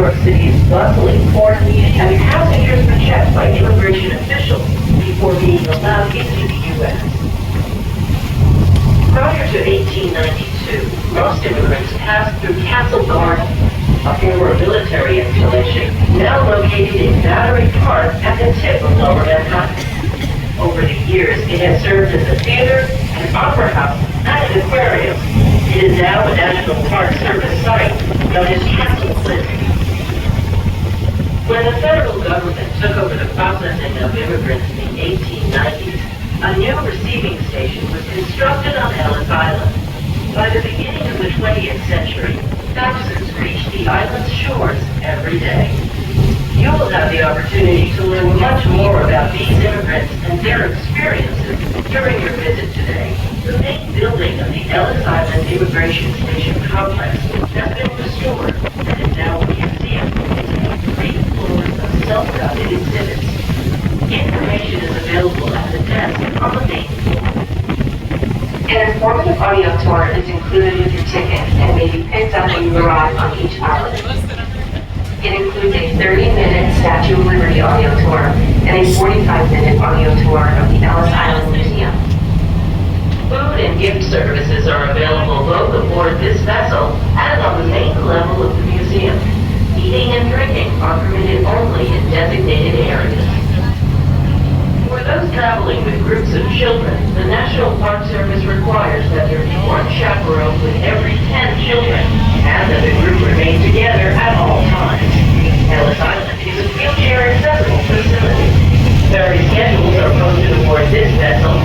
York City's bustling port, and passengers were checked by immigration officials before being allowed into the U.S. Prior to 1892, most immigrants passed through Castle Garden, a former military installation now located in Battery Park at the tip of Lower Manhattan. Over the years, it has served as a theater, an opera house, and an aquarium. It is now a National Park Service site known as Castle City. When the federal government took over the processing of immigrants in the 1890s, a new receiving station was constructed on Ellis Island. By the beginning of the 20th century, thousands reached the island's shores every day. You will have the opportunity to learn much more about these immigrants and their experiences during your visit today. The main building of the Ellis Island Immigration Station complex has been restored and is now a museum containing 3 floors of self-guided exhibits. Information is available at the desk on the main floor. An informative audio tour is included with your ticket and may be picked up when you arrive on each island. It includes a 30-minute Statue of Liberty audio tour and a 45-minute audio tour of the Ellis Island Museum. Food and gift services are available both aboard this vessel and on the main level of the museum. Eating and drinking are permitted only in designated areas. For those traveling with groups of children, the National Park Service requires that there be one chaperone with every 10 children, and that the group remain together at all times. Ellis Island is a wheelchair accessible facility. Various schedules are posted aboard this vessel,